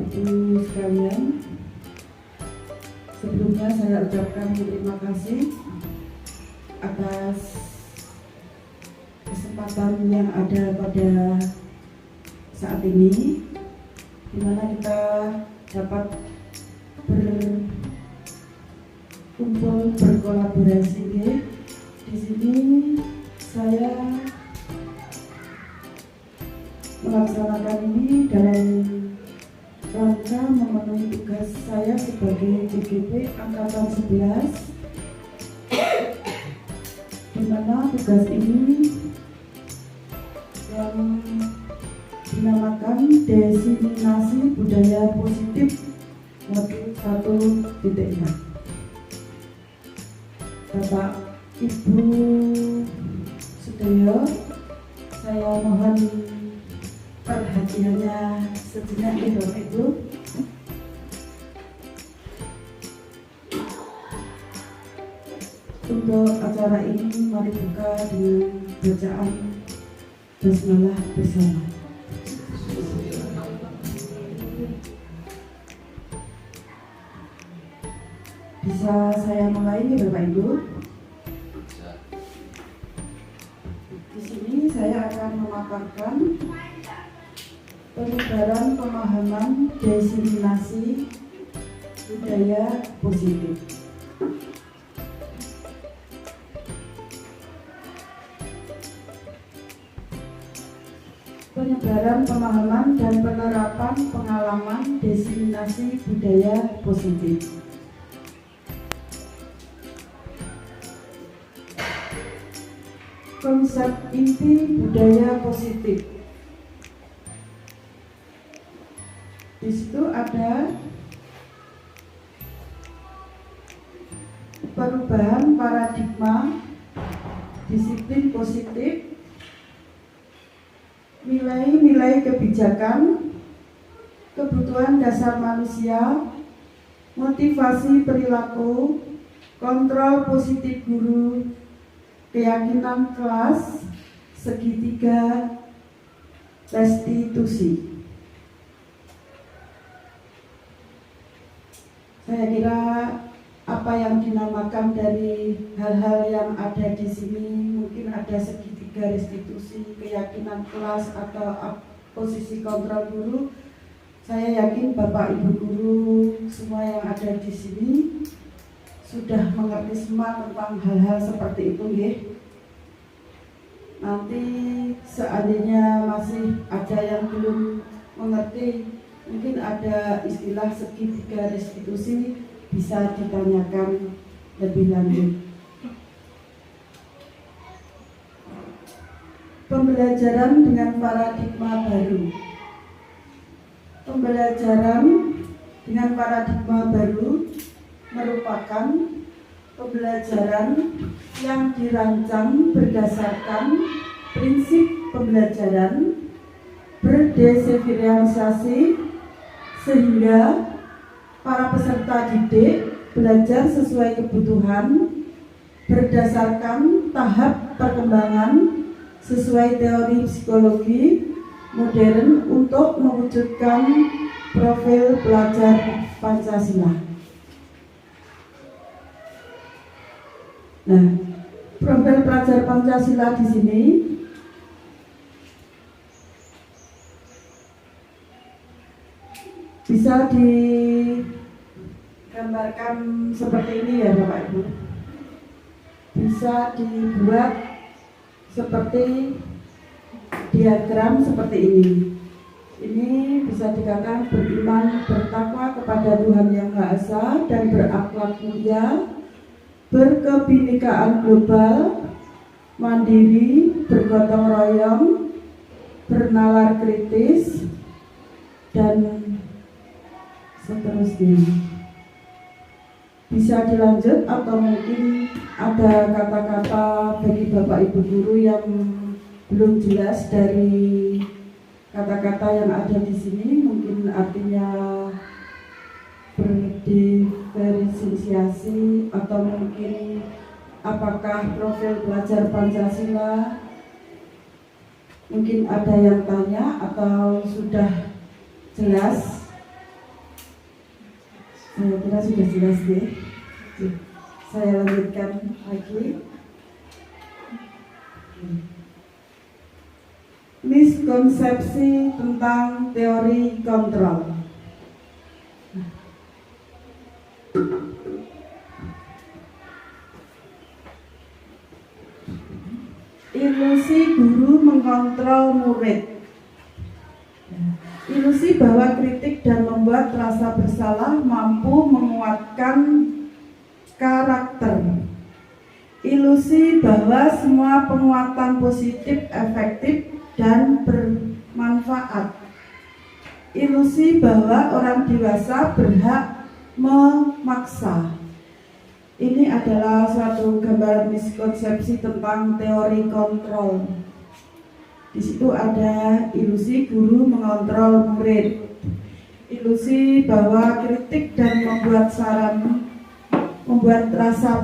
Ibu sekalian, sebelumnya saya ucapkan terima kasih atas kesempatan yang ada pada saat ini, di mana kita dapat berkumpul berkolaborasi. Di sini saya melaksanakan ini dalam rangka memenuhi tugas saya sebagai CGP Angkatan 11, di mana tugas ini yang dinamakan Diseminasi Budaya Positif Modul 1.6. Bapak Ibu sedaya, saya mohon perhatiannya sejenak ya Bapak Ibu. Untuk acara ini mari buka dengan bacaan basmalah bersama. Bisa saya mulai ya Bapak Ibu? Di sini saya akan memaparkan penyebaran pemahaman diseminasi budaya positif. Penyebaran pemahaman dan penerapan pengalaman diseminasi budaya positif. Konsep inti budaya positif. Di situ ada perubahan paradigma, disiplin positif, nilai-nilai kebijakan, kebutuhan dasar manusia, motivasi perilaku, kontrol positif guru, keyakinan kelas, segitiga, restitusi. Saya kira apa yang dinamakan dari hal-hal yang ada di sini, mungkin ada segitiga, restitusi, keyakinan kelas, atau posisi kontrol guru. Saya yakin Bapak Ibu guru semua yang ada di sini sudah mengerti semua tentang hal-hal seperti itu ya. Nanti seandainya masih ada yang belum mengerti, mungkin ada istilah segitiga restitusi, bisa ditanyakan lebih lanjut. Pembelajaran dengan paradigma baru. Pembelajaran dengan paradigma baru merupakan pembelajaran yang dirancang berdasarkan prinsip pembelajaran berdifferensiasi, sehingga para peserta didik belajar sesuai kebutuhan berdasarkan tahap perkembangan sesuai teori psikologi modern untuk mewujudkan profil pelajar Pancasila. Nah, profil pelajar Pancasila di sini bisa digambarkan seperti ini ya Bapak Ibu. Bisa dibuat seperti diagram seperti ini. Ini bisa dikatakan beriman, bertakwa kepada Tuhan Yang Maha Esa dan berakhlak mulia, berkebinekaan global, mandiri, bergotong royong, bernalar kritis, dan seterusnya. Bisa dilanjut atau mungkin ada kata-kata bagi Bapak Ibu guru yang belum jelas dari kata-kata yang ada di sini, mungkin artinya berdiferensiasi, atau mungkin apakah profil pelajar Pancasila. Mungkin ada yang tanya atau sudah jelas Saya kira sudah jelas deh. Saya lanjutkan lagi. Miskonsepsi tentang teori kontrol. Ilusi guru mengontrol murid. Ilusi bahwa kritik dan membuat rasa bersalah mampu menguatkan karakter. Ilusi bahwa semua penguatan positif efektif dan bermanfaat. Ilusi bahwa orang dewasa berhak memaksa. Ini adalah suatu gambaran miskonsepsi tentang teori kontrol. Di situ ada ilusi guru mengontrol murid, ilusi bahwa kritik dan membuat rasa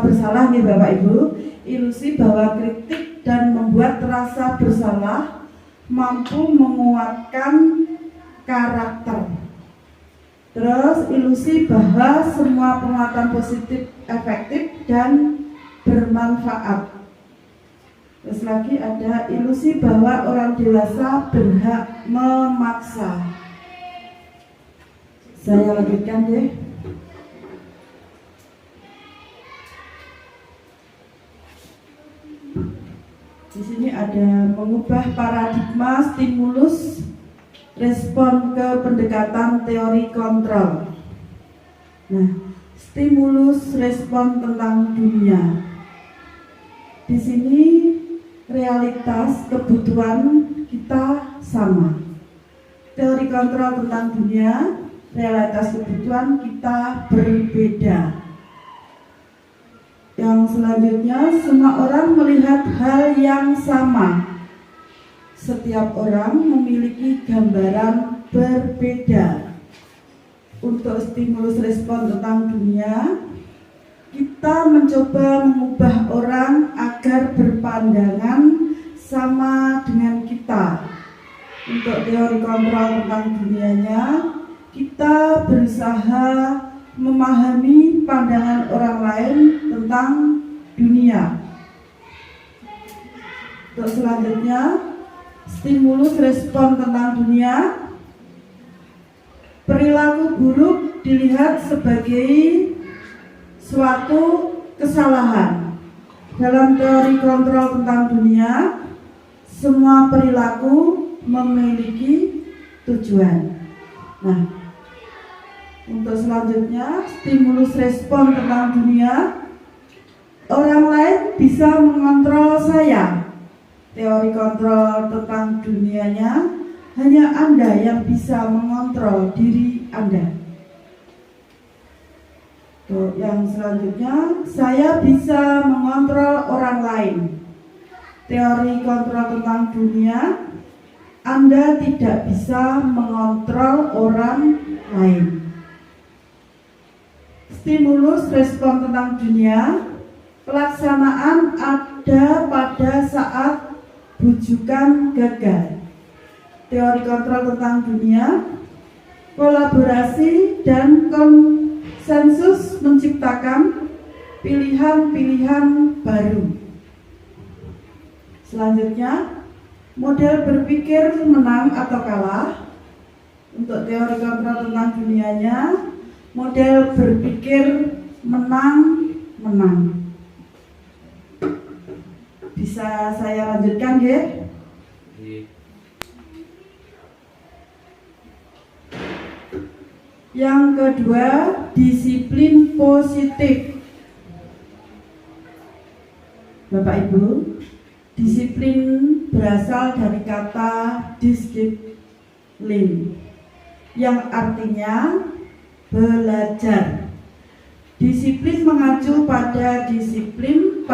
bersalah nih Bapak Ibu. Ilusi bahwa kritik dan membuat rasa bersalah mampu menguatkan karakter. Terus ilusi bahwa semua penguatan positif efektif dan bermanfaat. Terus lagi ada ilusi bahwa orang dewasa berhak memaksa. Saya lanjutkan deh. Di sini ada mengubah paradigma stimulus respon ke pendekatan teori kontrol. Nah, stimulus respon tentang dunia. Di sini realitas kebutuhan kita sama. Teori kontrol tentang dunia, realitas kebutuhan kita berbeda. Yang selanjutnya, semua orang melihat hal yang sama. Setiap orang memiliki gambaran berbeda. Untuk stimulus respon tentang dunia, kita mencoba mengubah orang agar berpandangan sama dengan kita. Untuk teori kontrol tentang dunianya, kita berusaha memahami pandangan orang lain tentang dunia. Untuk selanjutnya, stimulus respon tentang dunia. Perilaku buruk dilihat sebagai suatu kesalahan. Dalam teori kontrol tentang dunia, semua perilaku memiliki tujuan. Nah, untuk selanjutnya, stimulus respon tentang dunia. Orang lain bisa mengontrol saya. Teori kontrol tentang dunianya, hanya Anda yang bisa mengontrol diri Anda. Yang selanjutnya, saya bisa mengontrol orang lain. Teori kontrol tentang dunia, Anda tidak bisa mengontrol orang lain. Stimulus respon tentang dunia, pelaksanaan ada pada saat bujukan gagal. Teori kontrol tentang dunia, kolaborasi dan konsensus menciptakan pilihan-pilihan baru. Selanjutnya, model berpikir menang atau kalah. Untuk teori kontrol tentang dunianya, model berpikir menang. Bisa saya lanjutkan ya? Yang kedua, disiplin positif. Bapak Ibu, disiplin berasal dari kata disiplin, yang artinya belajar. Disiplin mengacu pada disiplin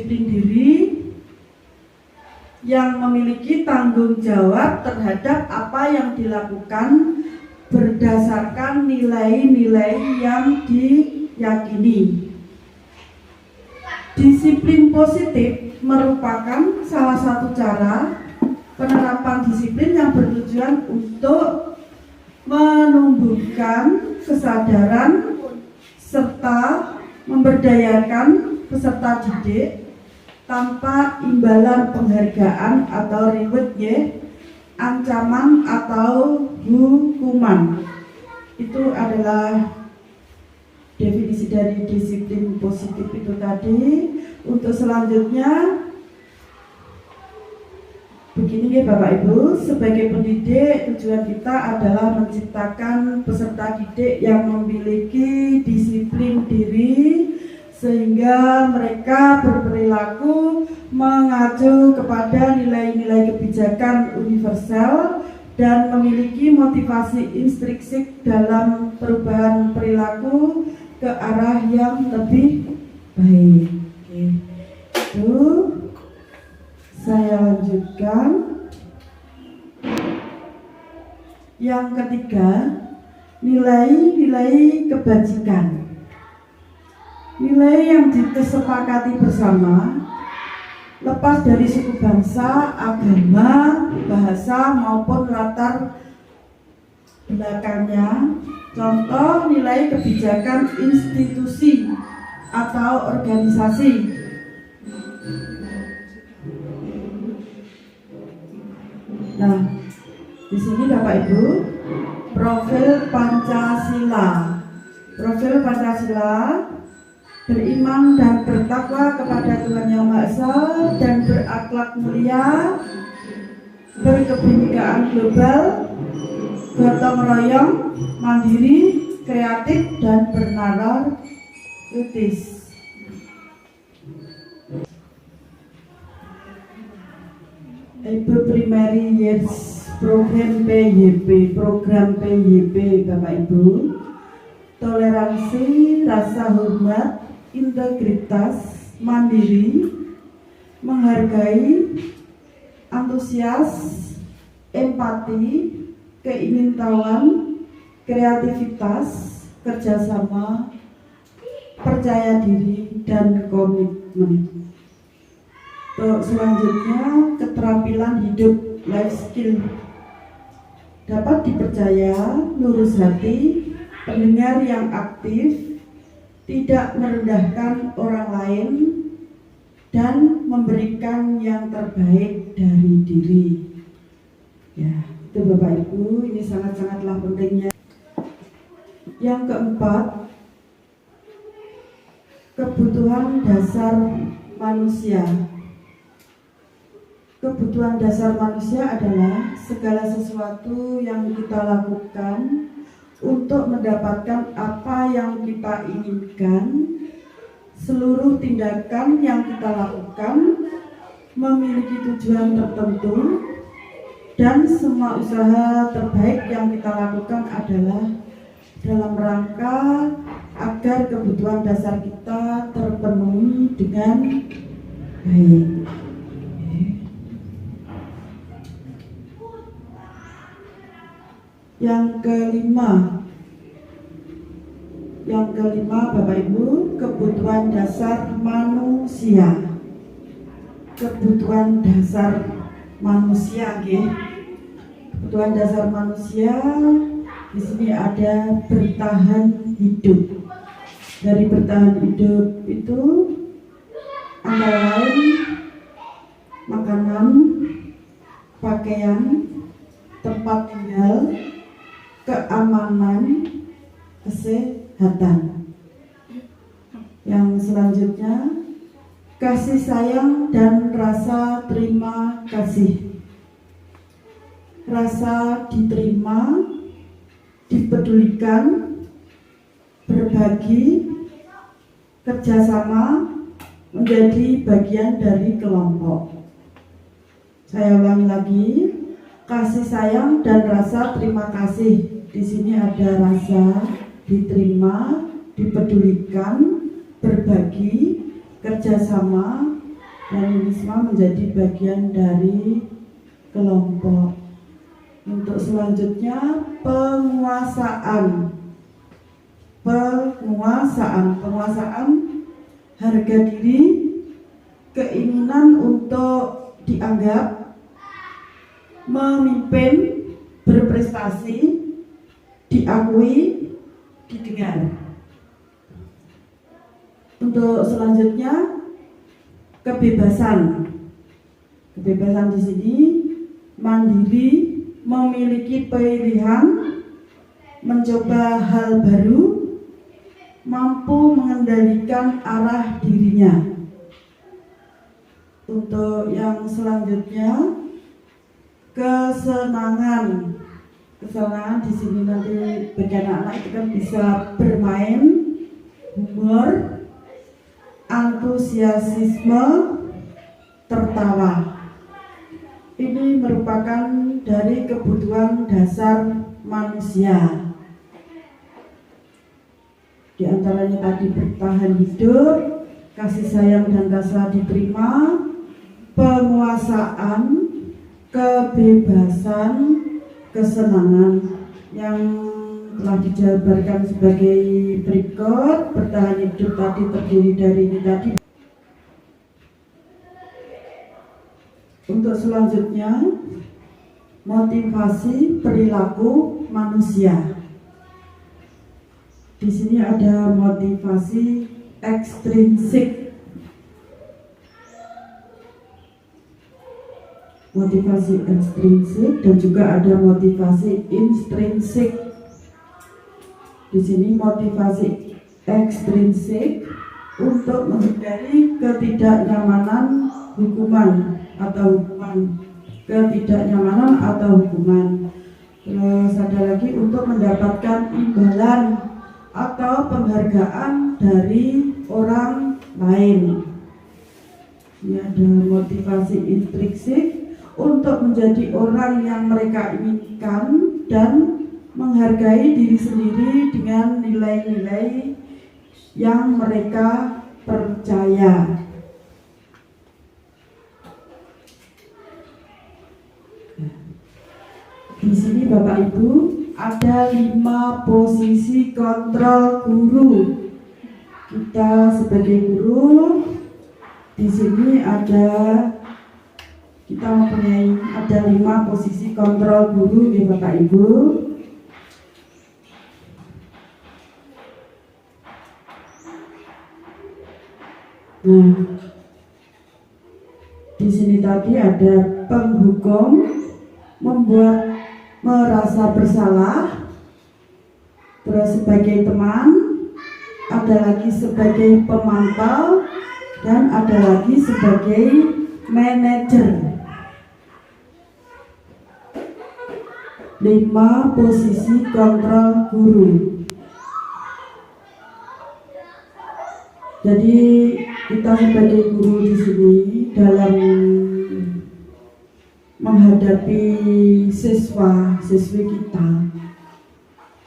diri yang memiliki tanggung jawab terhadap apa yang dilakukan berdasarkan nilai-nilai yang diyakini. Disiplin positif merupakan salah satu cara penerapan disiplin yang bertujuan untuk menumbuhkan kesadaran serta memberdayakan peserta didik tanpa imbalan penghargaan atau reward ancaman atau hukuman. Itu adalah definisi dari disiplin positif itu tadi. Untuk selanjutnya begini ya Bapak Ibu, sebagai pendidik tujuan kita adalah menciptakan peserta didik yang memiliki disiplin diri sehingga mereka berperilaku mengacu kepada nilai-nilai kebijakan universal dan memiliki motivasi intrinsik dalam perubahan perilaku ke arah yang lebih baik. Oke. Itu saya lanjutkan. Yang ketiga, nilai-nilai kebajikan. Nilai yang disepakati bersama, lepas dari suku bangsa, agama, bahasa maupun latar belakangnya. Contoh nilai kebijakan institusi atau organisasi. Nah, di sini Bapak Ibu, profil Pancasila. Profil Pancasila: beriman dan bertakwa kepada Tuhan Yang Maha Esa dan berakhlak mulia, berkebinekaan global, gotong royong, mandiri, kreatif, dan bernalar kritis. Ibu Primary Years Program PYP, Bapak Ibu. Toleransi, rasa hormat, integritas, mandiri, menghargai, antusias, empati, keingintahuan, kreativitas, kerjasama, percaya diri, dan komitmen. Untuk selanjutnya, keterampilan hidup, life skill. Dapat dipercaya, lurus hati, pendengar yang aktif, tidak merendahkan orang lain, dan memberikan yang terbaik dari diri. Ya, itu Bapak Ibu, ini sangat-sangatlah pentingnya. Yang keempat, kebutuhan dasar manusia. Kebutuhan dasar manusia adalah segala sesuatu yang kita lakukan untuk mendapatkan apa yang kita inginkan. Seluruh tindakan yang kita lakukan memiliki tujuan tertentu, dan semua usaha terbaik yang kita lakukan adalah dalam rangka agar kebutuhan dasar kita terpenuhi dengan baik. Yang kelima Bapak Ibu, kebutuhan dasar manusia. Kebutuhan dasar manusia, kebutuhan dasar manusia di sini ada bertahan hidup. Dari bertahan hidup itu antara lain makanan, pakaian, tempat tinggal, keamanan, kesehatan. Yang selanjutnya, kasih sayang dan rasa terima kasih. Rasa diterima, dipedulikan, berbagi, kerjasama, menjadi bagian dari kelompok. Saya ulangi lagi, kasih sayang dan rasa terima kasih. Di sini ada rasa diterima, dipedulikan, berbagi, kerjasama, dan ini semua menjadi bagian dari kelompok. Untuk selanjutnya, penguasaan. Penguasaan harga diri, keinginan untuk dianggap, memimpin, berprestasi, diakui, didengar. Untuk selanjutnya, kebebasan. Kebebasan di sini mandiri, memiliki pilihan, mencoba hal baru, mampu mengendalikan arah dirinya. Untuk yang selanjutnya, kesenangan. Kesenangan di sini nanti bagi anak-anak itu kan bisa bermain, humor, antusiasme, tertawa. Ini merupakan dari kebutuhan dasar manusia. Di antaranya tadi bertahan hidup, kasih sayang dan rasa diterima, penguasaan, kebebasan, kesenangan yang telah dijabarkan sebagai berikut. Bertahan hidup tadi terdiri dari ini tadi. Untuk selanjutnya, motivasi perilaku manusia. Di sini ada motivasi ekstrinsik. Motivasi ekstrinsik dan juga ada motivasi intrinsik. Di sini motivasi ekstrinsik untuk menghindari ketidaknyamanan hukuman atau hukuman, ketidaknyamanan atau hukuman. Terus ada lagi untuk mendapatkan imbalan atau penghargaan dari orang lain. Ini ada motivasi intrinsik untuk menjadi orang yang mereka inginkan dan menghargai diri sendiri dengan nilai-nilai yang mereka percaya. Di sini Bapak Ibu ada 5 posisi kontrol guru. Kita sebagai guru di sini kita mempunyai ada 5 posisi kontrol guru ya Bapak Ibu. Nah, di sini tadi ada penghukum, membuat merasa bersalah, terus sebagai teman, ada lagi sebagai pemantau, dan ada lagi sebagai manajer. 5 posisi kontrol guru. Jadi kita sebagai guru di sini dalam menghadapi siswa-siswi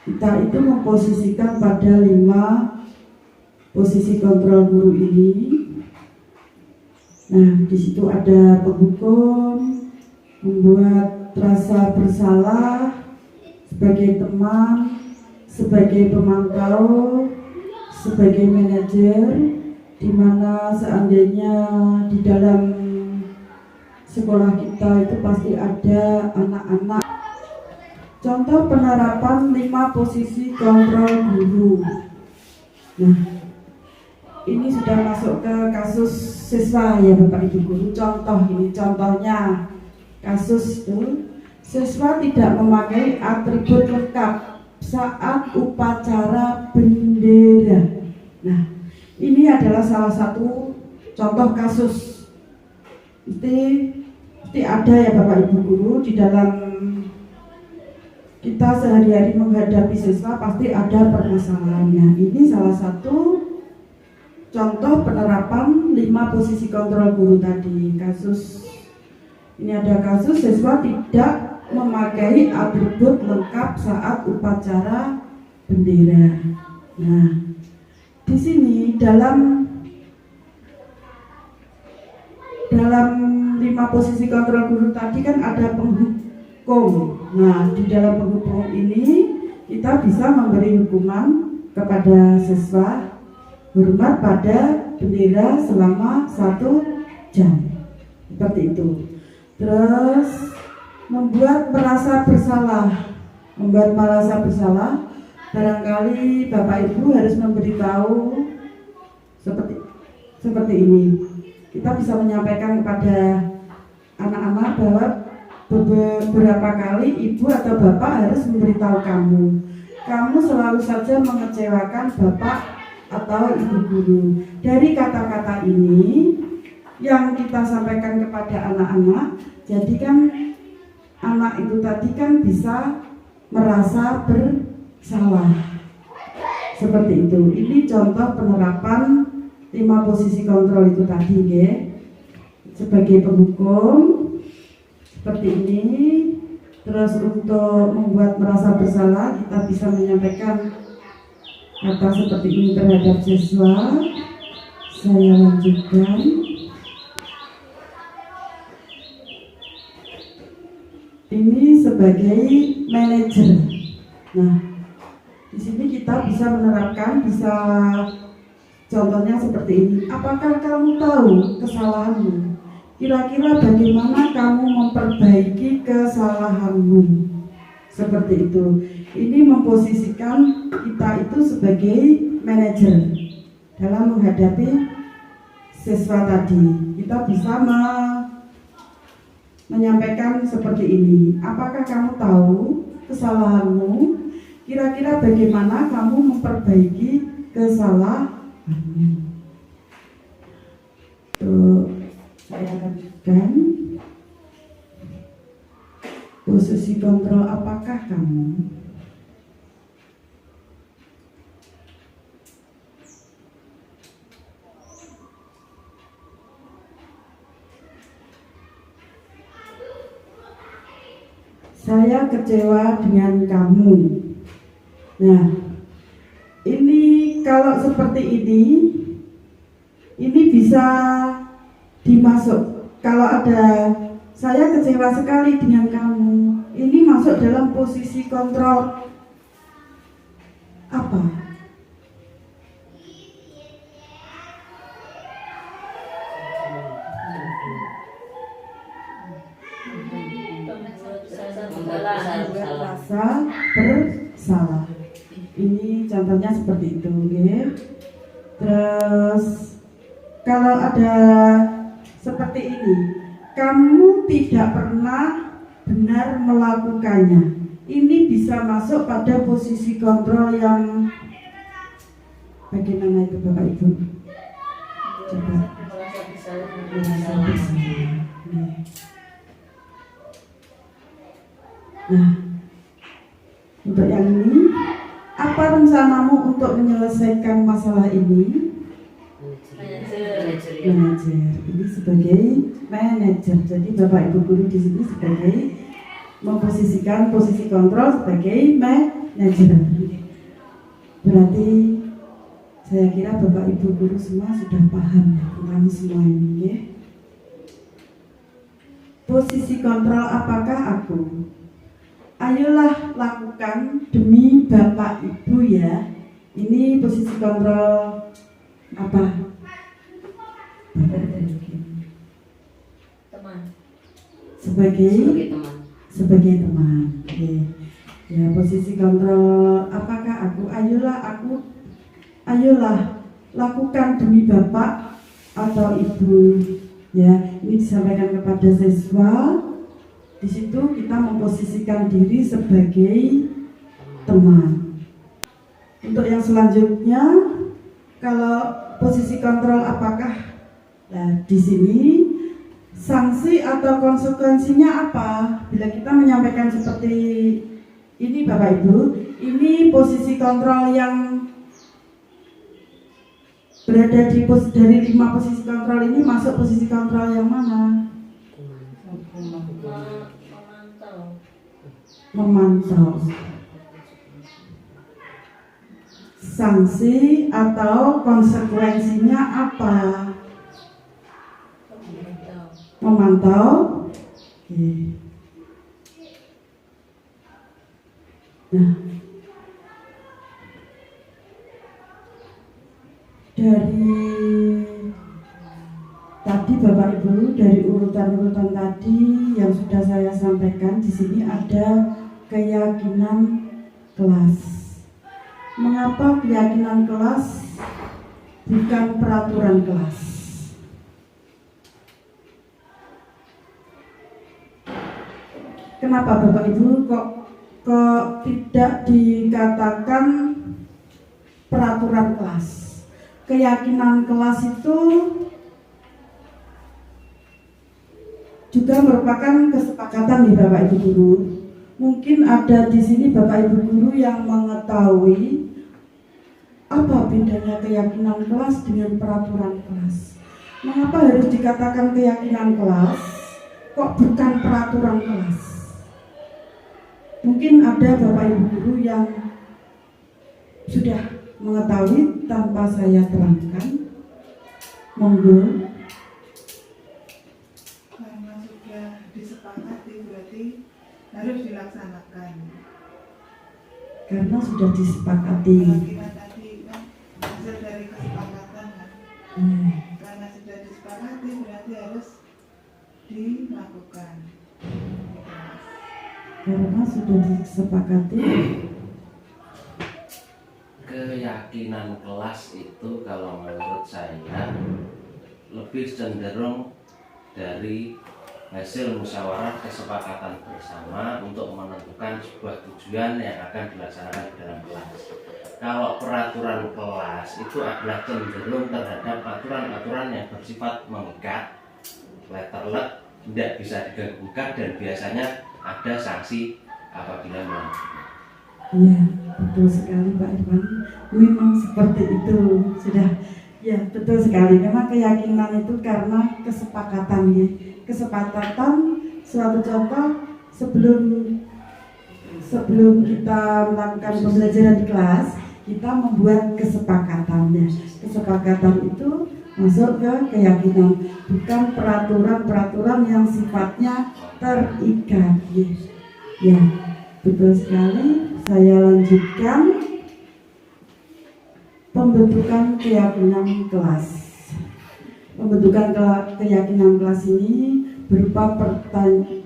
kita itu memposisikan pada 5 posisi kontrol guru ini. Nah, di situ ada penghukum, membuat rasa bersalah, sebagai teman, sebagai pemantau, sebagai manajer, di mana seandainya di dalam sekolah kita itu pasti ada anak-anak. Contoh penerapan 5 posisi kontrol guru. Nah, ini sudah masuk ke kasus siswa ya Bapak Ibu guru. Contohnya kasus itu siswa tidak memakai atribut lengkap saat upacara bendera. Nah, ini adalah salah satu contoh kasus. Pasti ada ya Bapak Ibu guru, di dalam kita sehari-hari menghadapi siswa pasti ada permasalahannya. Ini salah satu contoh penerapan 5 posisi kontrol guru tadi. Ini ada kasus siswa tidak memakai atribut lengkap saat upacara bendera. Nah, di sini dalam 5 posisi kontrol guru tadi kan ada penghukum. Nah, di dalam penghukum ini kita bisa memberi hukuman kepada siswa, hormat pada bendera selama 1 jam. Seperti itu. Terus membuat merasa bersalah. membuat merasa bersalah, barangkali Bapak Ibu harus memberitahu seperti ini. Kita bisa menyampaikan kepada anak-anak bahwa beberapa kali ibu atau bapak harus memberitahu kamu selalu saja mengecewakan bapak atau ibu guru. Dari kata-kata ini yang kita sampaikan kepada anak-anak, jadi kan anak itu tadi kan bisa merasa bersalah seperti itu. Ini contoh penerapan 5 posisi kontrol itu tadi, ya. Sebagai penghukum seperti ini. Terus untuk membuat merasa bersalah, kita bisa menyampaikan kata seperti ini terhadap siswa. Saya lanjutkan. Ini sebagai manajer. Nah, di sini kita bisa menerapkan, bisa contohnya seperti ini. Apakah kamu tahu kesalahanmu? Kira-kira bagaimana kamu memperbaiki kesalahanmu? Seperti itu. Ini memposisikan kita itu sebagai manajer dalam menghadapi siswa tadi. Kita bisa menyampaikan seperti ini. Apakah kamu tahu kesalahanmu? Kira-kira bagaimana kamu memperbaiki kesalahanmu? Saya lanjutkan. Posisi kontrol apakah kamu? Saya kecewa dengan kamu. Nah, ini kalau seperti ini bisa dimasuk. Kalau ada saya kecewa sekali dengan kamu, ini masuk dalam posisi kontrol apa? Rasa bersalah. Ini contohnya seperti itu, ya. Terus kalau ada seperti ini, kamu tidak pernah benar melakukannya. Ini bisa masuk pada posisi kontrol yang bagaimana itu Bapak Ibu? Coba. Merasa bersalah. Nah, untuk yang ini, apa rencanamu untuk menyelesaikan masalah ini? Manajer. Ini sebagai manajer. Jadi Bapak Ibu guru di sini sebagai memposisikan posisi kontrol sebagai manajer. Berarti saya kira Bapak Ibu guru semua sudah paham tentang semua ini, ya. Posisi kontrol apakah aku? Ayolah lakukan demi Bapak Ibu, ya. Ini posisi kontrol apa? Teman. Sebagai teman. Oke. Ya, posisi kontrol apakah aku? Ayolah lakukan demi Bapak atau Ibu. Ya, ini disampaikan kepada siswa. Di situ kita memposisikan diri sebagai teman. Untuk yang selanjutnya, kalau posisi kontrol apakah? Nah, di sini sanksi atau konsekuensinya apa? Bila kita menyampaikan seperti ini Bapak Ibu, ini posisi kontrol yang berada dari 5 posisi kontrol ini masuk posisi kontrol yang mana? Memantau. Sanksi atau konsekuensinya apa? Memantau. Oke. Nah, dari tadi Bapak Ibu, dari urutan-urutan tadi yang sudah saya sampaikan, di sini ada keyakinan kelas. Mengapa keyakinan kelas bukan peraturan kelas? Kenapa Bapak Ibu kok tidak dikatakan peraturan kelas? Keyakinan kelas itu juga merupakan kesepakatan di Bapak Ibu guru. Mungkin ada di sini Bapak Ibu guru yang mengetahui apa bedanya keyakinan kelas dengan peraturan kelas. Mengapa harus dikatakan keyakinan kelas, kok bukan peraturan kelas? Mungkin ada Bapak Ibu guru yang sudah mengetahui tanpa saya terangkan. Monggo. Karena sudah disepakati berarti harus dilaksanakan. Karena sudah disepakati. Kita tadi kan hasil dari kesepakatan kan. Karena sudah disepakati berarti harus dilakukan. Karena sudah disepakati. Keyakinan kelas itu kalau menurut saya lebih cenderung dari hasil musyawarah kesepakatan bersama untuk menentukan sebuah tujuan yang akan dilaksanakan di dalam kelas. Kalau peraturan kelas itu adalah cenderung terhadap aturan-aturan yang bersifat mengikat, letterlek, tidak bisa diganggu-gugat, dan biasanya ada sanksi apabila melanggar. Iya, betul sekali Pak Irwan. Memang seperti itu. Sudah, ya betul sekali. Memang keyakinan itu karena kesepakatan ya. Kesepakatan suatu contoh sebelum kita melakukan pembelajaran di kelas, kita membuat kesepakatannya. Kesepakatan itu masuk ke keyakinan, bukan peraturan-peraturan yang sifatnya terikat. Ya, betul sekali. Saya lanjutkan pembentukan keyakinan kelas. Pembentukan keyakinan kelas ini berupa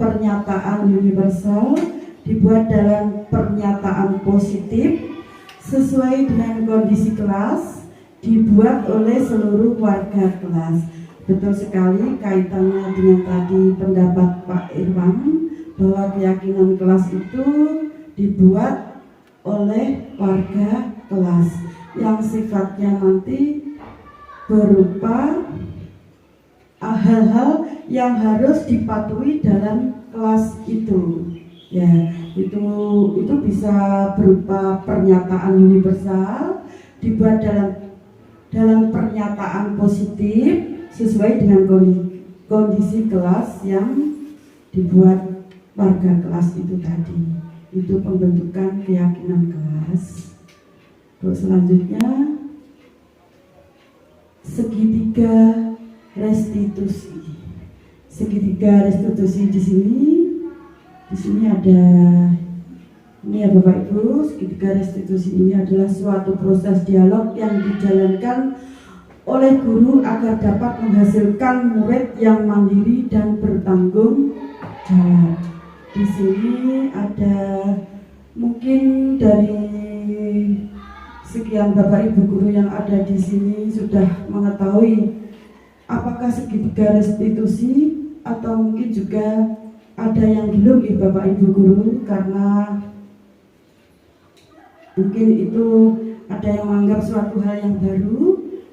pernyataan universal dibuat dalam pernyataan positif sesuai dengan kondisi kelas, dibuat oleh seluruh warga kelas. Betul sekali kaitannya dengan tadi pendapat Pak Irwan bahwa keyakinan kelas itu dibuat oleh warga kelas yang sifatnya nanti berupa hal-hal yang harus dipatuhi dalam kelas itu. Ya, itu bisa berupa pernyataan universal dibuat dalam pernyataan positif sesuai dengan kondisi kelas yang dibuat warga kelas itu tadi. Itu pembentukan keyakinan kelas. Terus selanjutnya segitiga restitusi. Segitiga restitusi di sini ada ini ya Bapak Ibu. Segitiga restitusi ini adalah suatu proses dialog yang dijalankan oleh guru agar dapat menghasilkan murid yang mandiri dan bertanggung jawab. Di sini ada mungkin dari sekian Bapak Ibu guru yang ada di sini sudah mengetahui apakah segitiga restitusi, atau mungkin juga ada yang belum ya Bapak Ibu guru, karena mungkin itu ada yang menganggap suatu hal yang baru,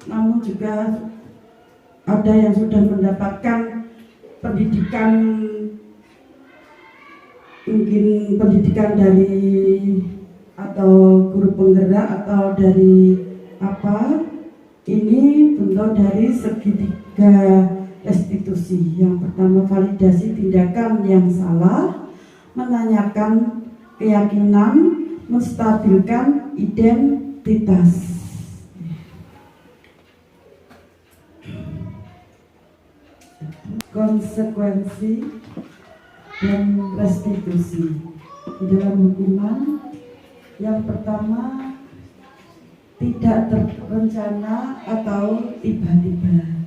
namun juga ada yang sudah mendapatkan pendidikan, mungkin pendidikan dari atau guru penggerak atau dari apa. Ini bentuk dari segitiga restitusi. Yang pertama, validasi tindakan yang salah, menanyakan keyakinan, menstabilkan identitas. Konsekuensi dan restitusi di dalam hukuman. Yang pertama, tidak terencana atau tiba-tiba.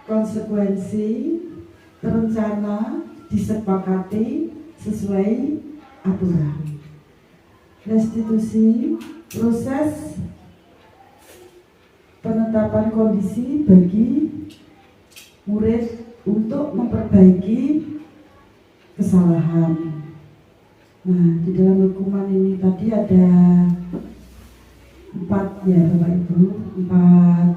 Konsekuensi terencana, disepakati sesuai aturan. Restitusi, proses penetapan kondisi bagi murid untuk memperbaiki kesalahan. Nah, di dalam hukuman ini tadi ada 4 ya Bapak Ibu, 4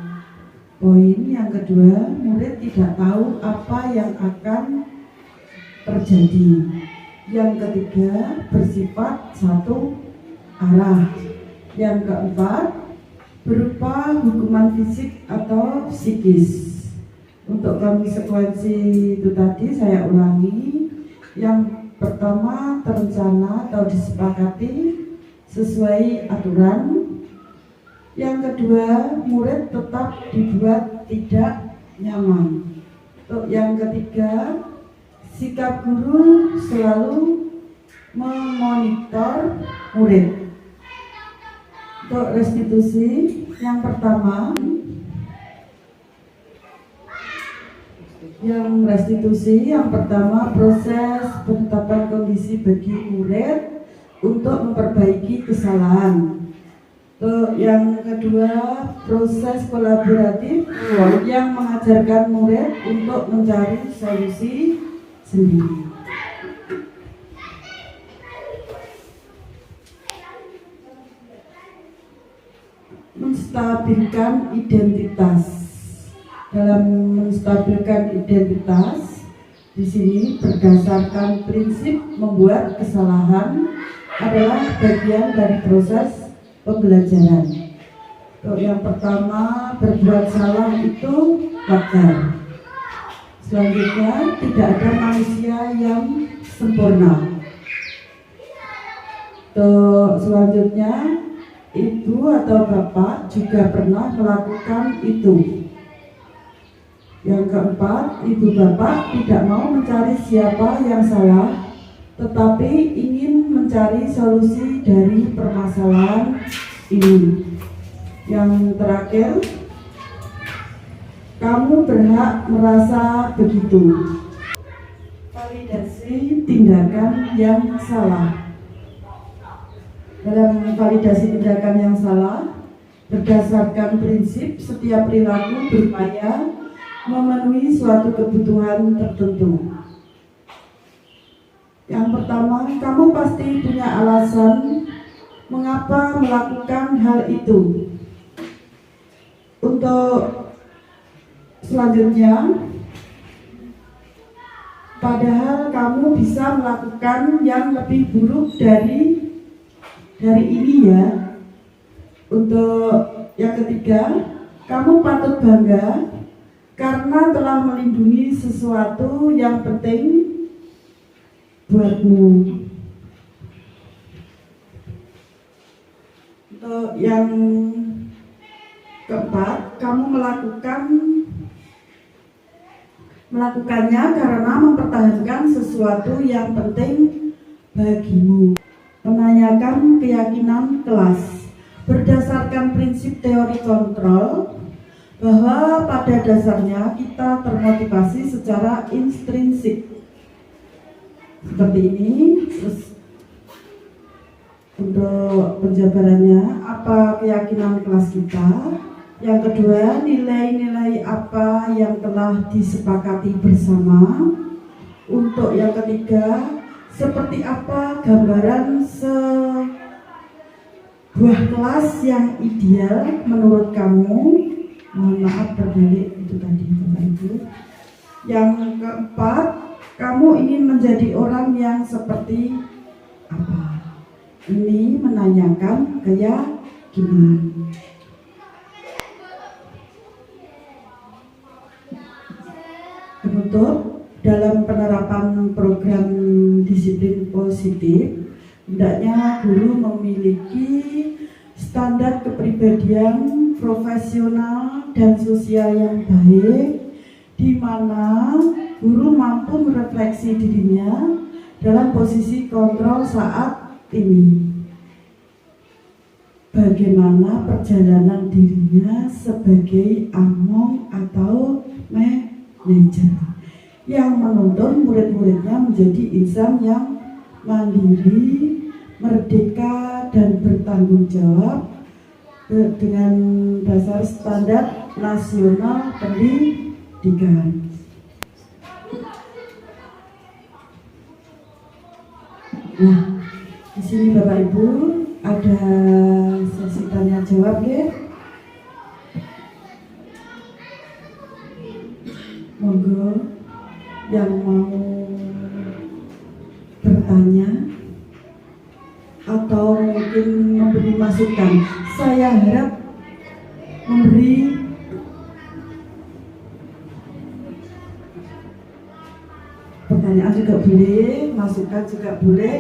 poin. Yang kedua, murid tidak tahu apa yang akan terjadi. Yang ketiga, bersifat satu arah. Yang keempat, berupa hukuman fisik atau psikis. Untuk konsekuensi itu tadi saya ulangi. Yang pertama, terencana atau disepakati sesuai aturan. Yang kedua, murid tetap dibuat tidak nyaman. Untuk yang ketiga, sikap guru selalu memonitor murid. Untuk restitusi, yang pertama, proses penetapan kondisi bagi murid untuk memperbaiki kesalahan. Untuk yang kedua, proses kolaboratif yang mengajarkan murid untuk mencari solusi sendiri. Menstabilkan identitas. Dalam menstabilkan identitas, di sini berdasarkan prinsip membuat kesalahan adalah bagian dari proses pembelajaran. Untuk yang pertama, berbuat salah itu wajar. Selanjutnya, tidak ada manusia yang sempurna. Untuk selanjutnya, ibu atau bapak juga pernah melakukan itu. Yang keempat, ibu bapak tidak mau mencari siapa yang salah, tetapi ingin mencari solusi dari permasalahan ini. Yang terakhir, kamu berhak merasa begitu. Validasi tindakan yang salah. Dalam validasi tindakan yang salah, berdasarkan prinsip setiap perilaku berupaya memenuhi suatu kebutuhan tertentu. Yang pertama, kamu pasti punya alasan mengapa melakukan hal itu. Untuk selanjutnya, padahal kamu bisa melakukan yang lebih buruk dari ini ya. Untuk yang ketiga, kamu patut bangga karena telah melindungi sesuatu yang penting buatmu. Untuk yang keempat, kamu melakukannya karena mempertahankan sesuatu yang penting bagimu. Menanyakan keyakinan kelas. Berdasarkan prinsip teori kontrol, bahwa pada dasarnya kita termotivasi secara intrinsik. Seperti ini. Terus untuk penjabarannya, apa keyakinan kelas kita? Yang kedua, nilai-nilai apa yang telah disepakati bersama. Untuk yang ketiga, seperti apa gambaran sebuah kelas yang ideal menurut kamu? Mohon maaf berbalik itu tadi Bapak Ibu. Yang keempat, kamu ingin menjadi orang yang seperti apa? Ini menanyakan keyakinan. Penutup, dalam penerapan program disiplin positif, hendaknya guru memiliki standar kepribadian profesional dan sosial yang baik, di mana guru mampu merefleksi dirinya dalam posisi kontrol saat ini. Bagaimana perjalanan dirinya sebagai among atau manajer yang menuntun murid-muridnya menjadi insan yang mandiri, merdeka, dan bertanggung jawab dengan dasar standar nasional pendidikan. Nah, di sini Bapak Ibu ada sesi tanya jawab ya. Monggo yang mau bertanya atau mungkin memberi masukan. Saya harap memberi pertanyaan juga boleh, masukan juga boleh,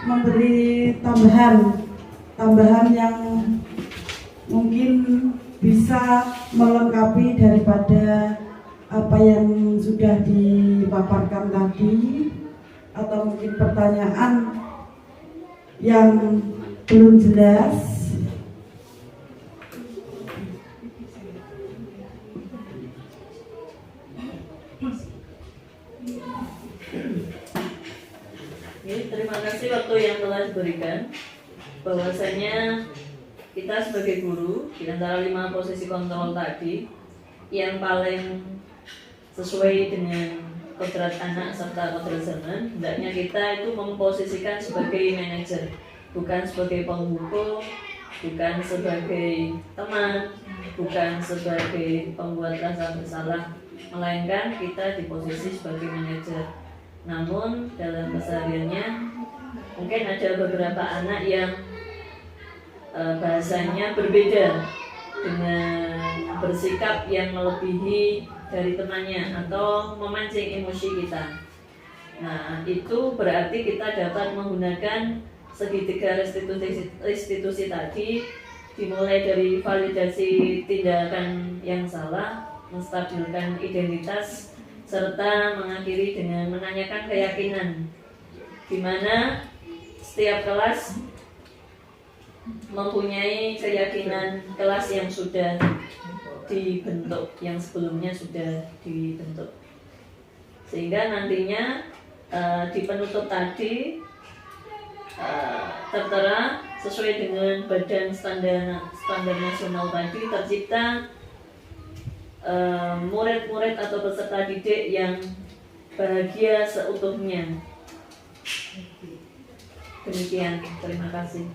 memberi tambahan yang mungkin bisa melengkapi daripada apa yang sudah dipaparkan tadi, atau mungkin pertanyaan yang belum jelas. Terima kasih waktu yang telah diberikan. Bahwasanya kita sebagai guru di antara 5 posisi kontrol tadi, yang paling sesuai dengan kodrat anak serta kodrat zaman, hendaknya kita itu memposisikan sebagai manajer, bukan sebagai penghukum, bukan sebagai teman, bukan sebagai pembuat rasa bersalah, melainkan kita di posisi sebagai manajer. Namun dalam kesehariannya mungkin ada beberapa anak yang bahasanya berbeda, dengan bersikap yang melebihi dari temannya atau memancing emosi kita. Nah, itu berarti kita dapat menggunakan segitiga restitusi tadi, dimulai dari validasi tindakan yang salah, menstabilkan identitas, serta mengakhiri dengan menanyakan keyakinan, di mana setiap kelas mempunyai keyakinan kelas yang sudah dibentuk, yang sebelumnya sudah dibentuk, sehingga nantinya di penutup tadi tertera sesuai dengan badan standar nasional tadi, tercipta murid-murid atau peserta didik yang bahagia seutuhnya. Demikian, terima kasih.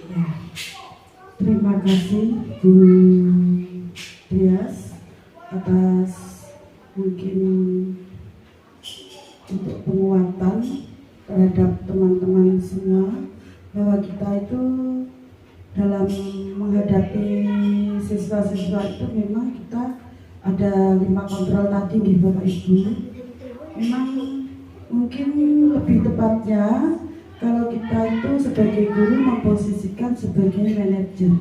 Ya, terima kasih Bu Trias atas mungkin untuk penguatan terhadap teman-teman semua, bahwa kita itu dalam menghadapi siswa-siswa itu memang kita ada 5 kontrol tadi nih Bapak Ibu. Memang mungkin lebih tepatnya kalau kita itu sebagai guru memposisikan sebagai manajer.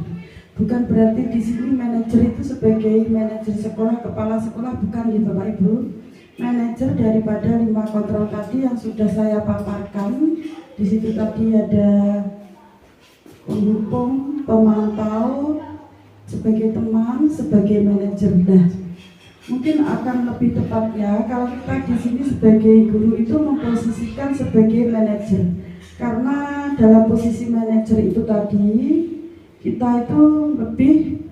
Bukan berarti di sini manajer itu sebagai manajer sekolah, kepala sekolah, bukan ya Bapak Ibu. Manajer daripada 5 kontrol tadi yang sudah saya paparkan. Di situ tadi ada penghukum, pemantau, sebagai teman, sebagai manajer. Nah, mungkin akan lebih tepatnya kalau kita di sini sebagai guru itu memposisikan sebagai manajer. Karena dalam posisi manajer itu tadi kita itu lebih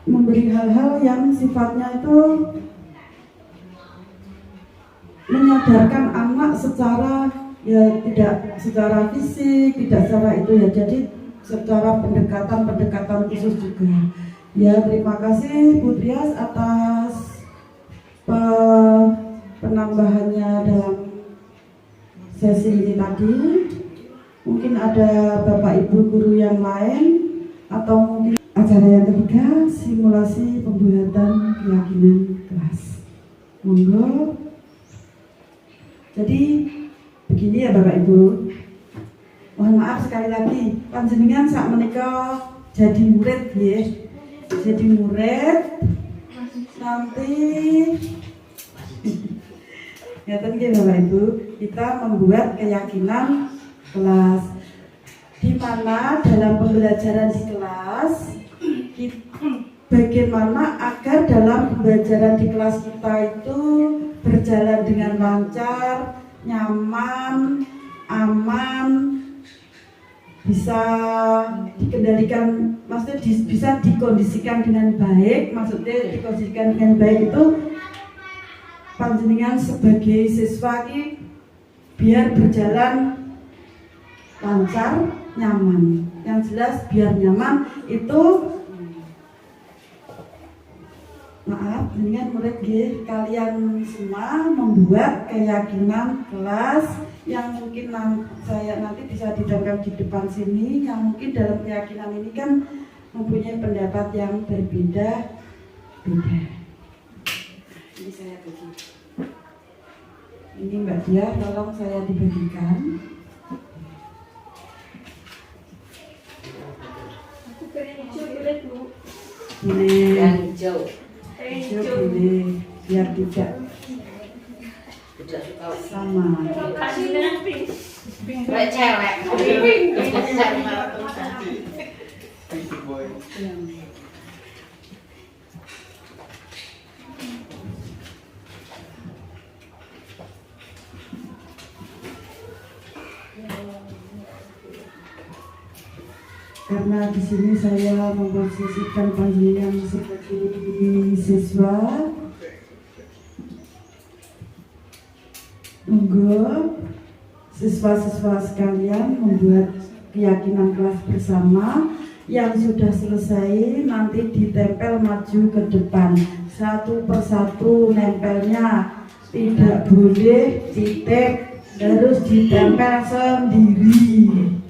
memberi hal-hal yang sifatnya itu menyadarkan anak secara ya tidak secara fisik, tidak secara itu ya, jadi secara pendekatan khusus juga. Ya, terima kasih Bu Trias atas penambahannya dalam sesi ini tadi. Mungkin ada Bapak Ibu guru yang lain, atau mungkin acara yang ketiga, simulasi pembuatan keyakinan kelas. Monggo. Jadi begini ya Bapak Ibu, mohon maaf sekali lagi, panjenengan sak menika jadi murid ya, jadi murid nanti ya tentu Bapak Ibu, kita membuat keyakinan kelas, di mana dalam pembelajaran di kelas bagaimana agar dalam pembelajaran di kelas kita itu berjalan dengan lancar, nyaman, aman, bisa dikendalikan, maksudnya bisa dikondisikan dengan baik. Maksudnya dikondisikan dengan baik itu panjenengan sebagai siswa ini biar berjalan lancar, nyaman. Yang jelas biar nyaman itu, maaf, dengan murid kalian semua membuat keyakinan kelas yang mungkin saya nanti bisa didapatkan di depan sini, yang mungkin dalam keyakinan ini kan mempunyai pendapat yang berbeda-beda. Ini saya bagi. Ini Mbak Dia, tolong saya dibagikan. Boleh. Yang hijau. Hijau boleh, biar tidak sama. Kayak cewek. Karena di sini saya memposisikan panjenengan sebagai siswa, monggo siswa-siswa sekalian membuat keyakinan kelas bersama. Yang sudah selesai nanti ditempel maju ke depan, satu persatu nempelnya, tidak boleh titik, harus ditempel sendiri.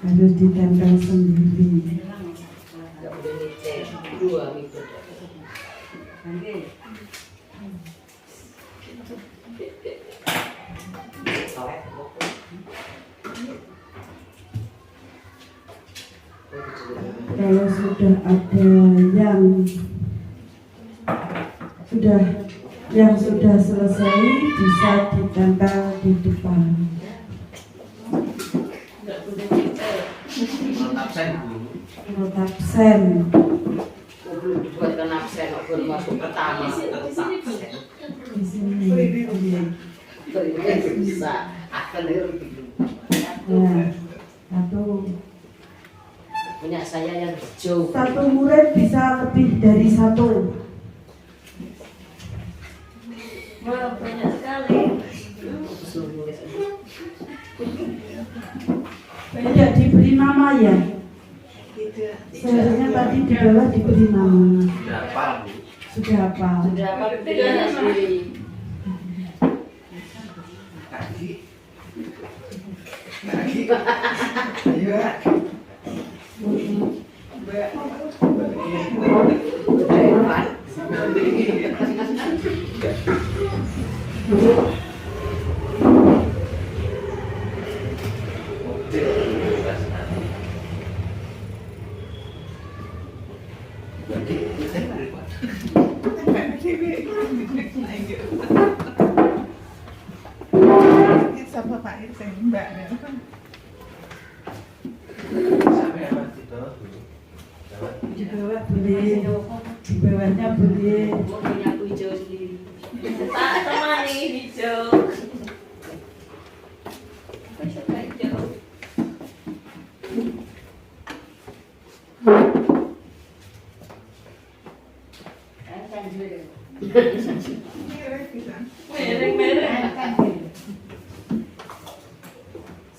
Harus ditempel sendiri. Nggak boleh licin. Dua gitu. Kalau sudah ada yang sudah selesai bisa ditempel di depan. Menurut absen. Belum dibuatkan absen, belum masuk pertama. Di sini. Bisa. Akan Nah, satu punya saya yang hijau. satu murid bisa lebih dari satu. Wah, banyak sekali. Tidak diberi nama ya? Tidak. Seharusnya tadi di bawah diberi nama. Sudah apa, Bu? Sudah apa? Sudah apa pilihannya sendiri? Sama Pak Irsen, Mbak. Di bawah boleh, di bawahnya boleh. Punya aku hijau sendiri. Tak temani hijau. Aku suka hijau. Mereng-mereng.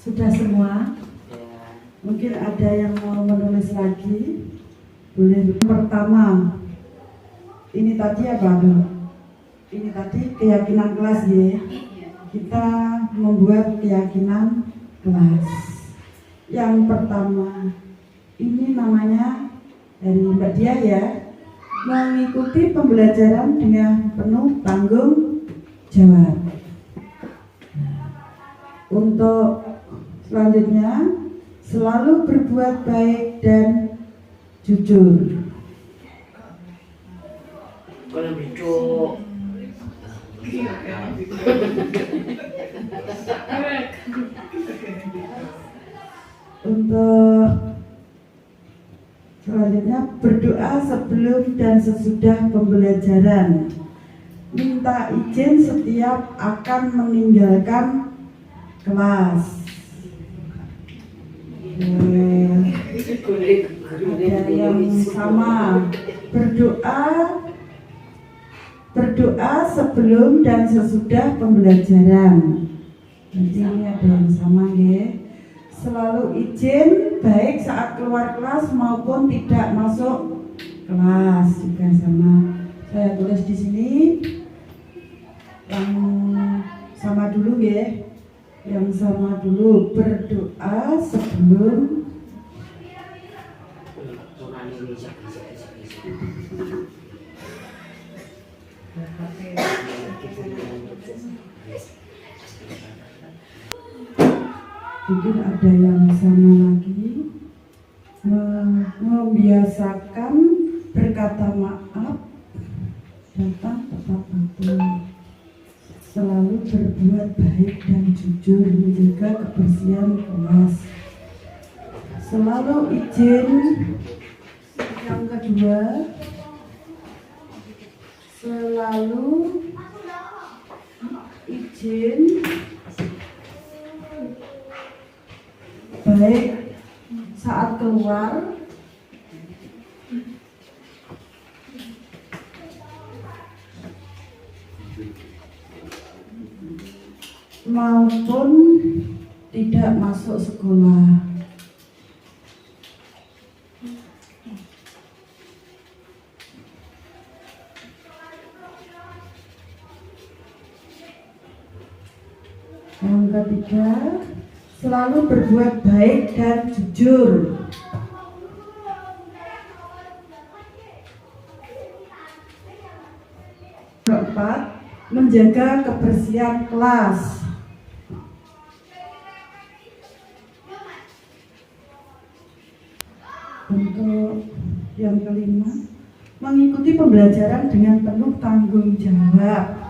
Sudah semua? Mungkin ada yang mau menulis lagi. Boleh. Pertama, ini tadi apa? Ini tadi keyakinan kelas ya. Kita membuat keyakinan kelas. Yang pertama, ini namanya dari Mbak Dia ya. Mengikuti pembelajaran dengan penuh tanggung jawab. Untuk selanjutnya, selalu berbuat baik dan jujur. Kalau biduk. Untuk selanjutnya berdoa sebelum dan sesudah pembelajaran. Minta izin setiap akan meninggalkan kelas. Ada yang sama. Berdoa sebelum dan sesudah pembelajaran. Nanti ini ada yang sama ya. Selalu izin baik saat keluar kelas maupun tidak masuk kelas, juga sama. Saya tulis di sini. Yang sama dulu ya. Yang sama dulu, berdoa sebelum mungkin ada yang sama lagi, membiasakan berkata maaf, datang tepat waktu, selalu berbuat baik dan jujur, menjaga kebersihan kelas, selalu izin. Yang kedua, selalu izin baik saat keluar maupun tidak masuk sekolah. Yang ketiga, selalu berbuat baik dan jujur. Keempat, menjaga kebersihan kelas. Untuk yang kelima, mengikuti pembelajaran dengan penuh tanggung jawab.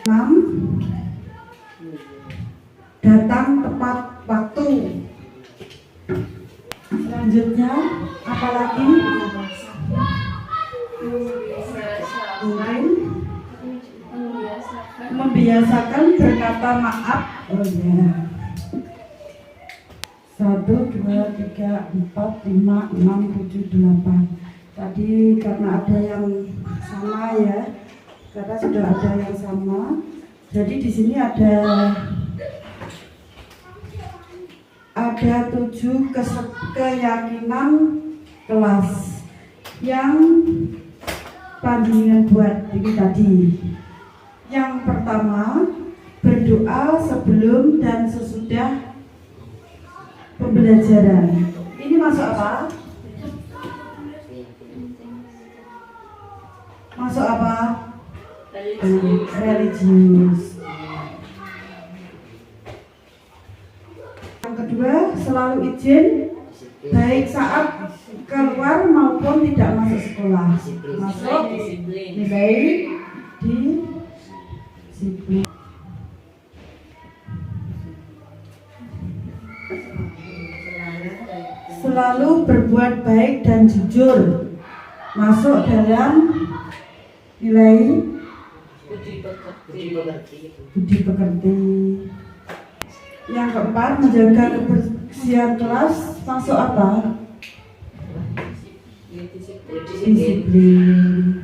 Enam, datang tepat waktu. Selanjutnya, apalagi? Membiasakan berkata maaf. Oh ya. 1, 2, 3, 4, 5, 6, 7, 8. Tadi karena ada yang sama ya, karena sudah ada yang sama. Jadi di sini ada 7 keyakinan kelas yang Panjenengan buat ini tadi. Yang pertama, berdoa sebelum dan sesudah pembelajaran. Ini masuk apa? Masuk apa? Religius. Yang kedua, selalu izin baik saat keluar maupun tidak masuk sekolah. Masuk nilai disiplin. Selalu berbuat baik dan jujur. Masuk dalam nilai budi pekerti. Yang keempat, menjaga kebersihan kelas. Masuk apa? Disiplin.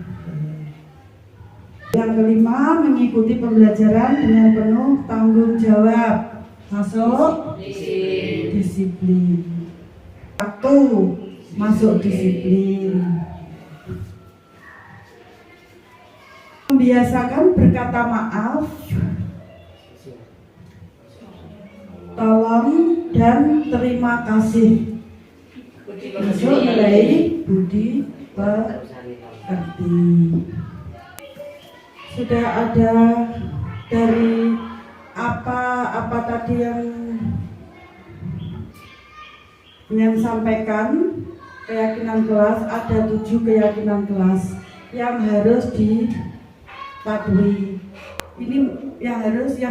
Yang kelima, mengikuti pembelajaran dengan penuh tanggung jawab. Masuk disiplin. Waktu, masuk disiplin. Membiasakan berkata maaf, tolong, dan terima kasih. Masuk nilai budi pekerti. Sudah ada dari apa tadi yang sampaikan. keyakinan kelas, ada 7 keyakinan kelas yang harus dipatuhi. Ini yang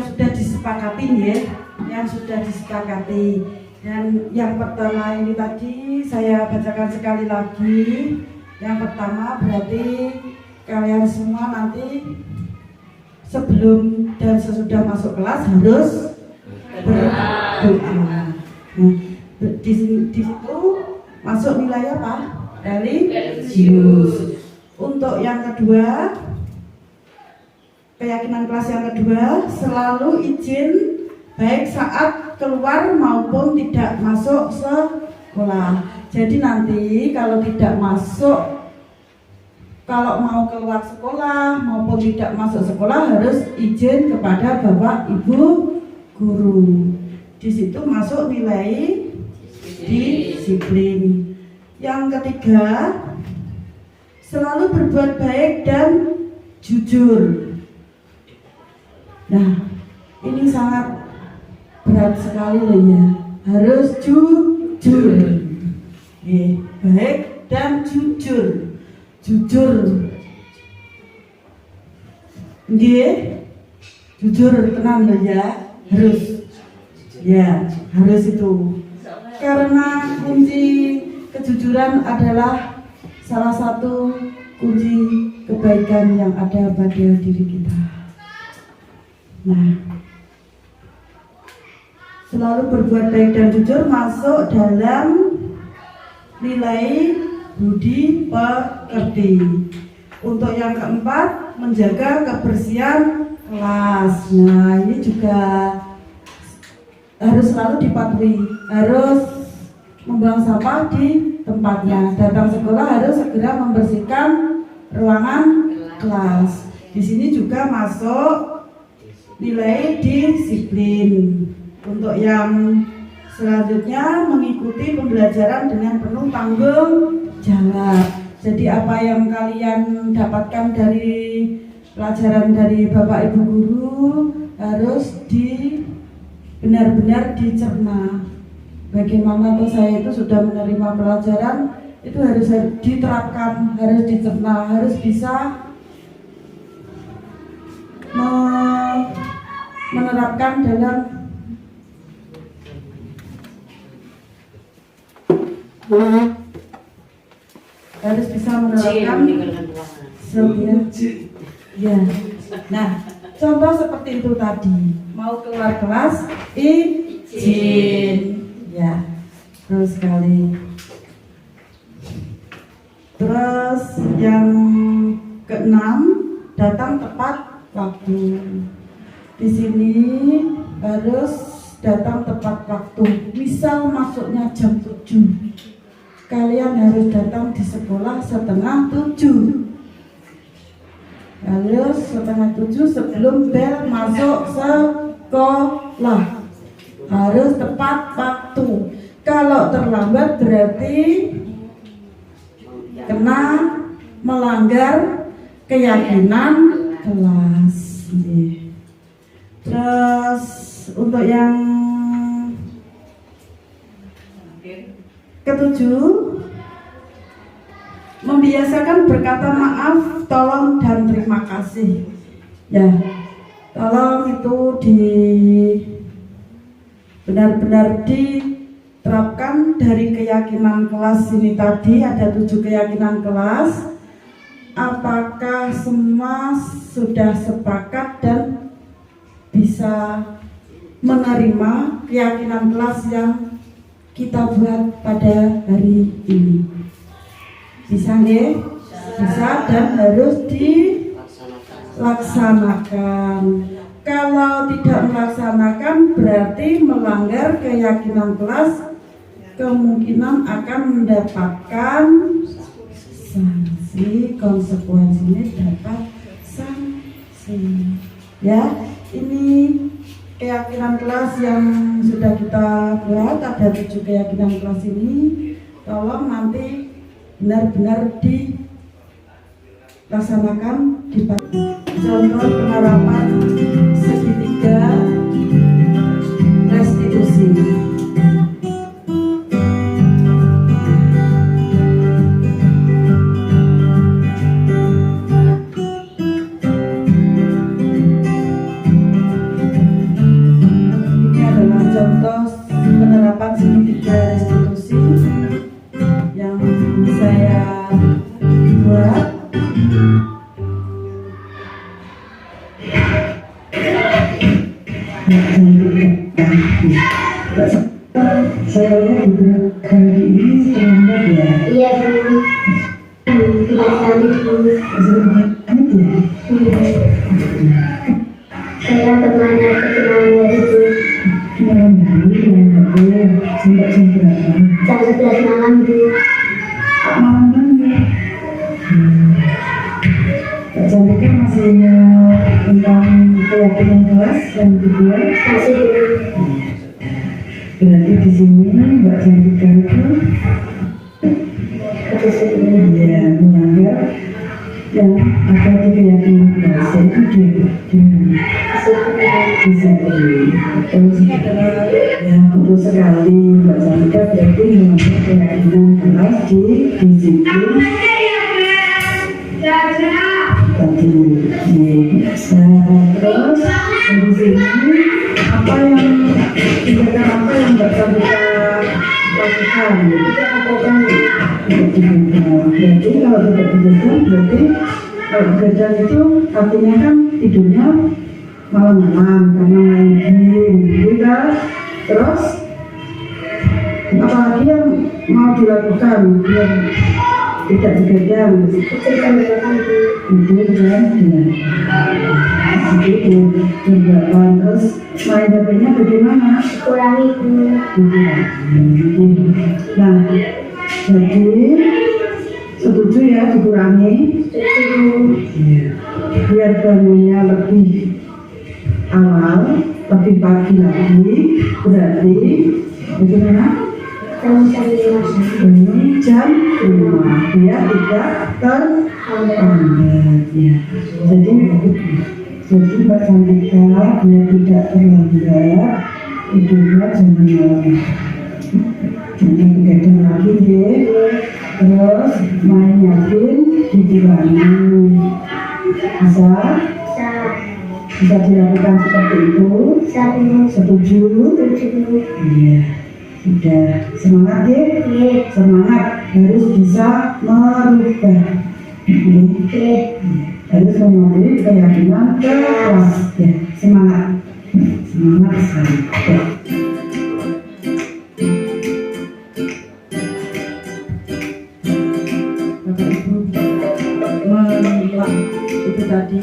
sudah disepakati ya, yang sudah disepakati. Dan yang pertama ini tadi saya bacakan sekali lagi. Yang pertama berarti kalian semua nanti sebelum dan sesudah masuk kelas harus berdoa. Nah, di situ masuk nilai apa? Religius. Untuk yang kedua, keyakinan kelas yang kedua, selalu izin baik saat keluar maupun tidak masuk sekolah. Jadi nanti kalau mau keluar sekolah maupun tidak masuk sekolah harus izin kepada Bapak Ibu guru. Di situ masuk nilai disiplin. Yang ketiga, selalu berbuat baik dan jujur. Nah, ini sangat berat sekali loh ya. Harus jujur. Baik dan jujur. Jujur. Jujur tenang loh ya. Harus. Ya, harus itu. Karena kunci kejujuran adalah salah satu kunci kebaikan yang ada pada diri kita. Nah, selalu berbuat baik dan jujur masuk dalam nilai budi pekerti. Untuk yang keempat, menjaga kebersihan kelas. Nah, ini juga harus selalu dipatuhi. Harus membuang sampah di tempatnya. Datang sekolah harus segera membersihkan ruangan kelas. Di sini juga masuk nilai disiplin. Untuk yang selanjutnya, mengikuti pembelajaran dengan penuh tanggung jawab. Jadi apa yang kalian dapatkan dari pelajaran dari Bapak Ibu guru harus benar-benar dicerna. Bagaimana tuh saya itu sudah menerima pelajaran, itu harus diterapkan, harus dicerna, harus bisa menerapkan dalam harus bisa menerapkan ya. Nah, contoh seperti itu tadi, mau keluar kelas izin ya, terus sekali. Terus yang keenam, datang tepat waktu. Di sini harus datang tepat waktu. Misal masuknya jam 7, kalian harus datang di sekolah setengah 7. Harus setengah 7 sebelum bel masuk sekolah. Harus tepat waktu. Kalau terlambat berarti kena melanggar keyakinan kelas. Terus untuk yang ketujuh, membiasakan berkata maaf, tolong dan terima kasih. Ya, tolong itu benar-benar diterapkan dari keyakinan kelas ini tadi. Ada 7 keyakinan kelas. Apakah semua sudah sepakat dan bisa menerima keyakinan kelas yang kita buat pada hari ini? Bisa nggih? Bisa dan harus dilaksanakan. Kalau tidak melaksanakan berarti melanggar keyakinan kelas, kemungkinan akan mendapatkan sanksi. Konsekuensinya dapat sanksi. Ya, ini keyakinan kelas yang sudah kita buat. Ada 7 keyakinan kelas ini. Tolong nanti benar-benar dilaksanakan di contoh penerapan segitiga restitusi. Saya lihat beberapa kali ini terlambat ya. Iya Bu. Tidak cantik Bu. Saya kemana kenalan itu? Malam hari yang boleh sampai jam berapa? Jam 11 malam Bu. Malam mana? Pak Cantika masih ingat tentang keyakinan kelas yang kedua? Masih Bu. Berarti di sini Mbak Cantika itu ya menganggap yang ada di keyakinan kelas itu bisa terus ya betul sekali Mbak Cantika berarti menganggap keyakinan kelas di disiplin tadi terus dari sini apa yang tindakan apa yang Mbak Cantika lakukan berarti kalau tidak begadang berarti kalau begadang itu artinya kan tidurnya malam-malam karena main game gitu kan. Terus apalagi yang mau dilakukan biar tidak begadang itu kan itu kerjaan. Terus main HP-nya bagaimana? Kurangi Bu. Nah, jadi setuju ya dikurangi. Biar bangunnya lebih awal, lebih pagi lagi. Berarti bagaimana? Bangun jam 5 biar tidak terlambat ya. Jadi Mbak Cantika biar tidak terlambat tidurnya jam 6. Jangan begadang lagi deh. Terus main yakin dikurangi. Bisa dilakukan seperti itu. Setuju? Iya. Sudah semangat ya? Semangat harus bisa merubah. Harus mengambil keyakinan kelas ya. Semangat sekali ya. Bapak Ibu menyimak itu tadi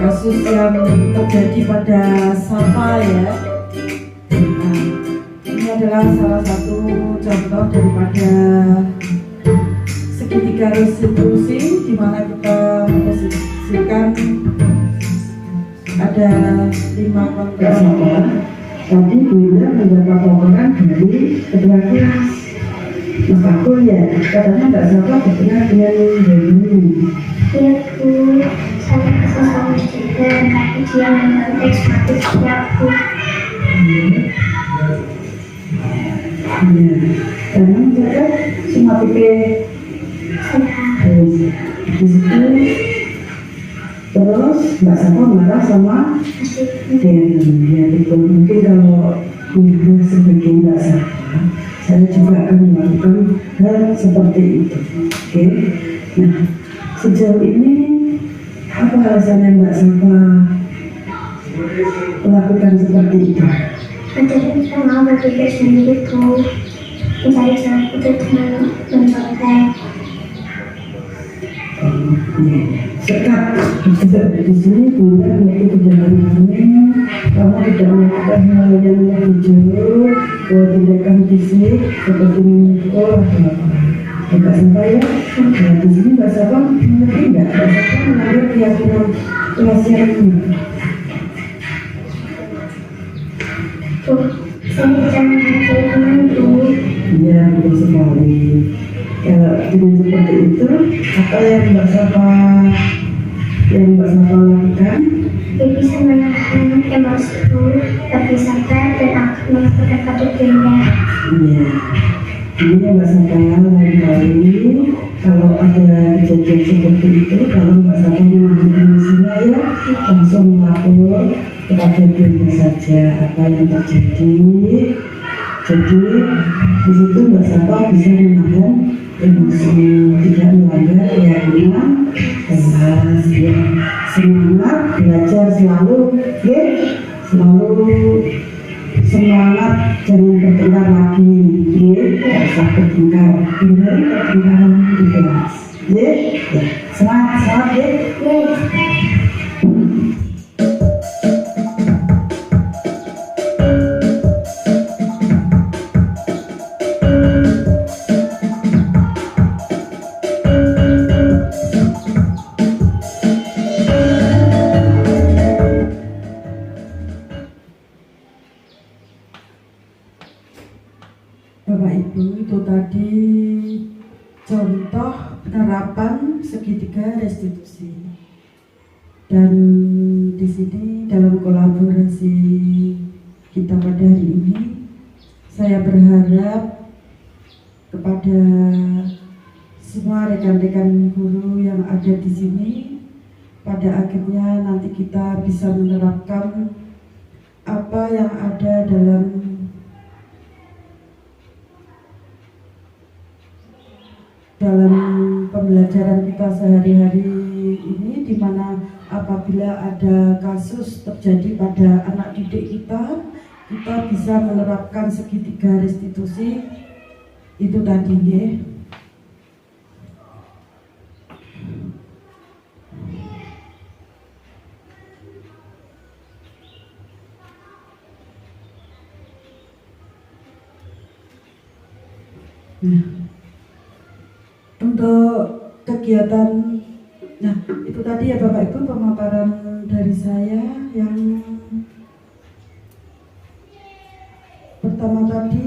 kasus yang terjadi pada Safa ya. Nah, ini adalah salah satu contoh daripada segitiga restitusi di mana kita memposisikan ada 5 kontrol. Tadi Bu Indra mendapat laporan dari ketua kelas. Mas Pakul ya, katanya Mbak Safa berkenal dengan Dewi. Iya Bu. Saya kesal juga tapi dia memang eksploitif setiap Bu. Iya, karena juga cuma pikir di situ. Terus Mbak Safa marah sama Dewi. Ya betul, mungkin kalau Ibu sebagai Mbak Safa, saya juga akan melakukan hal seperti itu. Oke, nah sejauh ini apa alasannya Mbak Safa melakukan seperti itu? Jadi saya mau berpikir sendiri Bu. Mencari jalan itu dengan mencontek. Sekat di sini Bunda memiliki perjalanannya. Kamu tidak melakukan hal yang lebih jauh bahwa tindakan fisik seperti memukul atau apa. Tidak sampai ya. Nah di sini Mbak Safa mengerti nggak? Mbak Safa mengambil keyakinan kelas yang ini. Bu, saya bisa menghargai teman Bu. Iya betul sekali. Kalau dengan seperti itu, apa yang Mbak Safa lakukan? Dia bisa menahan emosi Bu, lebih sabar dan akan melakukan satu Bunda. Iya. Ini Mbak Safa lain kali kalau ada kejadian seperti itu, kalau Mbak Safa mengambil emosinya ya langsung lapor kepada Bunda saja apa yang terjadi. Jadi di situ Mbak Safa bisa menahan emosi, tidak menjaga keyakinan kelas ya. Semangat belajar selalu ya, selalu semangat, jangan bertengkar lagi ya, tidak usah bertengkar, hindari pertengkaran di kelas ya. Semangat ya. Bapak Ibu, itu tadi contoh penerapan segitiga restitusi. Dan di sini dalam kolaborasi kita pada hari ini, saya berharap kepada semua rekan-rekan guru yang ada di sini, pada akhirnya nanti kita bisa menerapkan apa yang ada dalam pembelajaran kita sehari-hari ini, di mana apabila ada kasus terjadi pada anak didik kita bisa menerapkan segitiga restitusi itu tadi ya. Untuk kegiatan, nah itu tadi ya Bapak Ibu pemaparan dari saya. Yang pertama tadi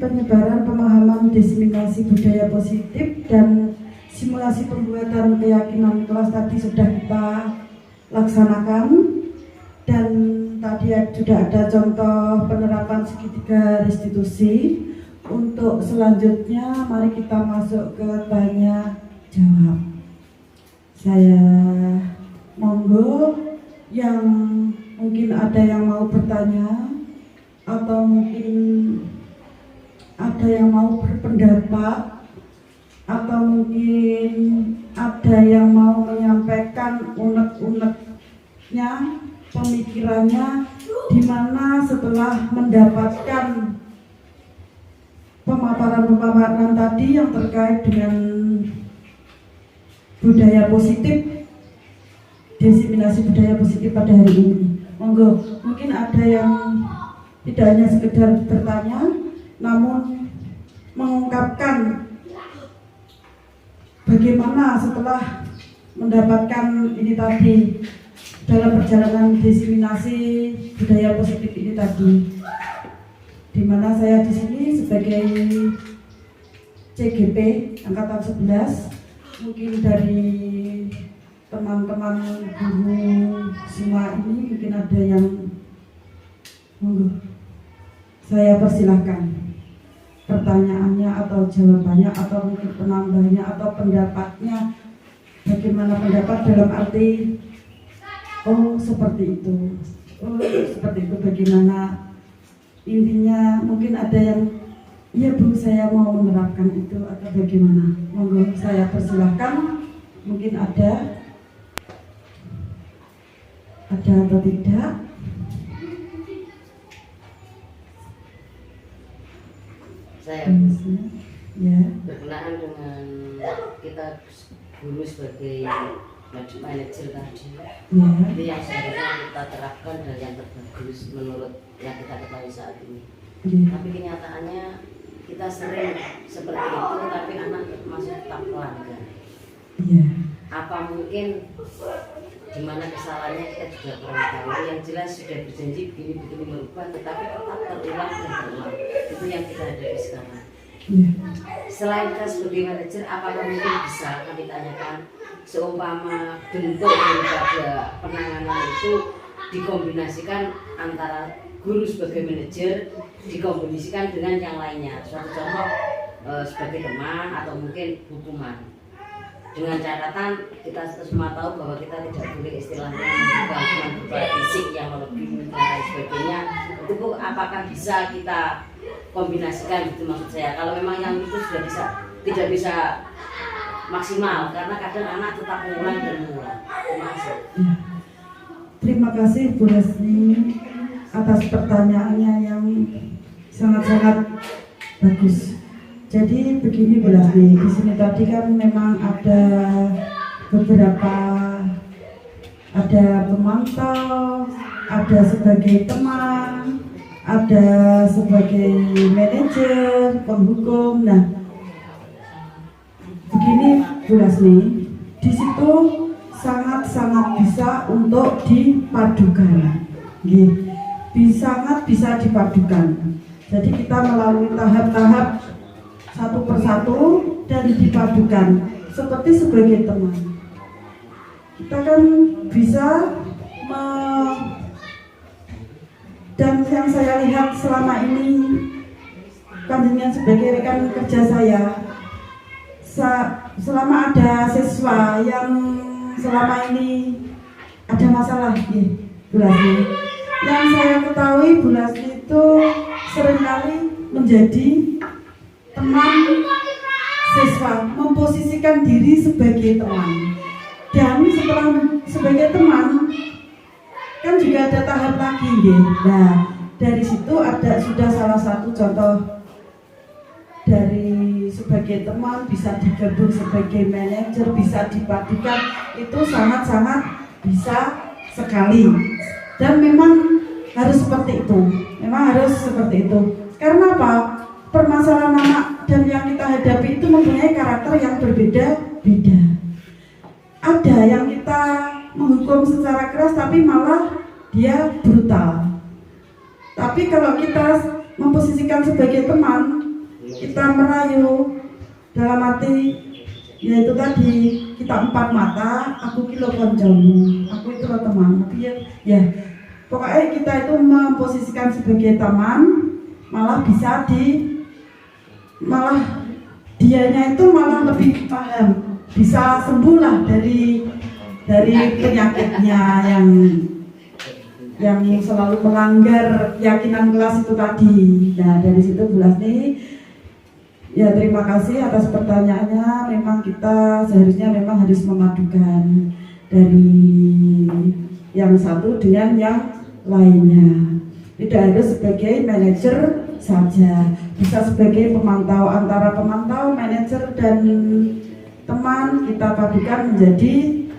penyebaran pemahaman diseminasi budaya positif dan simulasi pembuatan keyakinan kelas tadi sudah kita laksanakan, dan tadi sudah ada contoh penerapan segitiga restitusi. Untuk selanjutnya mari kita masuk ke tanya jawab. Saya monggo yang mungkin ada yang mau bertanya atau mungkin ada yang mau berpendapat atau mungkin ada yang mau menyampaikan unek-uneknya, pemikirannya, di mana setelah mendapatkan pemaparan tadi yang terkait dengan budaya positif, diseminasi budaya positif pada hari ini. Monggo, mungkin ada yang tidak hanya sekedar bertanya, namun mengungkapkan bagaimana setelah mendapatkan ini tadi dalam perjalanan diseminasi budaya positif ini tadi. Di mana saya di sini sebagai CGP angkatan 11, mungkin dari teman-teman guru semua ini mungkin ada yang monggo, saya persilahkan pertanyaannya atau jawabannya atau mungkin penambahnya atau pendapatnya, bagaimana pendapat dalam arti oh seperti itu, bagaimana. Intinya mungkin ada yang, ya Bu saya mau menerapkan itu atau bagaimana. Monggo saya persilahkan, mungkin ada atau tidak. Saya ya. berkenaan dengan kita guru sebagai manajer tadi, itu yang seharusnya kita terapkan dan yang terbagus menurut yang kita ketahui saat ini. Tapi kenyataannya kita sering seperti itu, tapi anak masih tetap melanggar. Apa mungkin di mana kesalahannya kita juga kurang tahu. Yang jelas sudah berjanji begini merubah, tetapi tetap terulang dan terulang. Itu yang kita hadapi sekarang. Selain kita sebagai manajer, apakah mungkin bisa kami tanyakan, seumpama bentuk daripada penanganan itu dikombinasikan antara guru sebagai manajer dikombinasikan dengan yang lainnya, suatu contoh sebagai teman atau mungkin hukuman, dengan catatan kita semua tahu bahwa kita tidak boleh istilahnya membuka hukuman berupa fisik yang melebihi dan lain sebagainya. Itu apakah bisa kita kombinasikan, itu maksud saya. Kalau memang yang itu sudah tidak bisa maksimal karena kadang anak tetap mengulang dan mengulang. Terima kasih. Terima kasih Bu Resni atas pertanyaannya yang sangat-sangat bagus. Jadi begini Bu Resni, di sini tadi kan memang ada beberapa, ada pemantau, ada sebagai teman, ada sebagai manajer, penghukum. Nah, begini Bu Resni, di situ sangat-sangat bisa untuk dipadukan. Sangat bisa dipadukan. Jadi kita melalui tahap-tahap satu persatu dan dipadukan seperti sebagai teman. Kita kan bisa dan yang saya lihat selama ini panjenengan sebagai rekan kerja saya, selama ada siswa yang selama ini ada masalah Bu Lasmi, yang saya ketahui Bu Lasmi itu seringkali menjadi teman siswa, memposisikan diri sebagai teman. Dan setelah sebagai teman kan juga ada tahap lagi Nah, dari situ sudah salah satu contoh dari sebagai teman bisa digabung sebagai manajer, bisa dipadukan, itu sangat-sangat bisa sekali. Dan memang harus seperti itu. Memang harus seperti itu. Karena apa? Permasalahan anak dan yang kita hadapi itu mempunyai karakter yang berbeda-beda. Ada yang kita menghukum secara keras tapi malah dia brutal. Tapi kalau kita memposisikan sebagai teman, kita merayu dalam arti yaitu tadi kita empat mata, aku kilo koncomu, aku itu lo teman. Tapi ya pokoknya kita itu memposisikan sebagai teman, malah malah dianya itu malah lebih paham, bisa sembuh lah dari penyakitnya yang selalu melanggar keyakinan kelas itu tadi. Nah, dari situ Bu Lasni, ya terima kasih atas pertanyaannya. Memang kita seharusnya memang harus memadukan dari yang satu dengan yang lainnya. Tidak harus sebagai manajer saja, bisa sebagai pemantau, antara pemantau, manajer dan teman kita padukan menjadi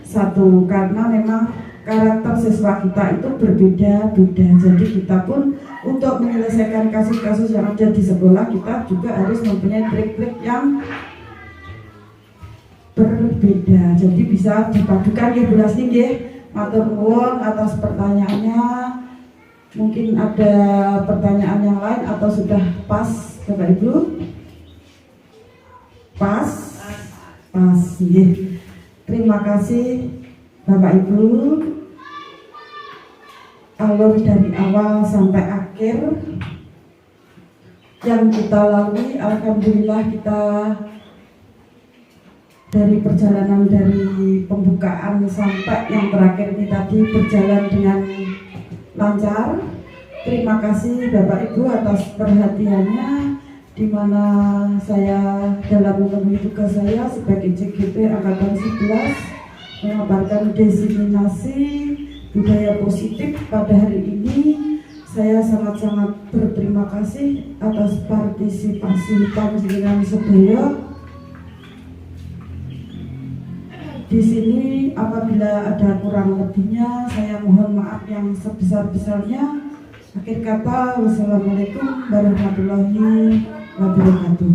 satu, karena memang karakter siswa kita itu berbeda-beda. Jadi kita pun untuk menyelesaikan kasus-kasus yang ada di sekolah, kita juga harus mempunyai trik-trik yang berbeda. Jadi bisa dipadukan Bu Lasni nggih. Matur nuwun atas pertanyaannya. Mungkin ada pertanyaan yang lain atau sudah pas Bapak Ibu? Pas nggih. Terima kasih Bapak Ibu. Alur dari awal sampai akhir yang kita lalui, alhamdulillah kita dari perjalanan dari pembukaan sampai yang terakhir ini tadi berjalan dengan lancar. Terima kasih Bapak Ibu atas perhatiannya, di mana saya dalam memenuhi tugas saya sebagai CGP Angkatan 11 mengabarkan diseminasi budaya positif pada hari ini. Saya sangat-sangat berterima kasih atas partisipasi panjenengan sedaya. Di sini apabila ada kurang lebihnya, saya mohon maaf yang sebesar-besarnya. Akhir kata, wassalamualaikum warahmatullahi wabarakatuh.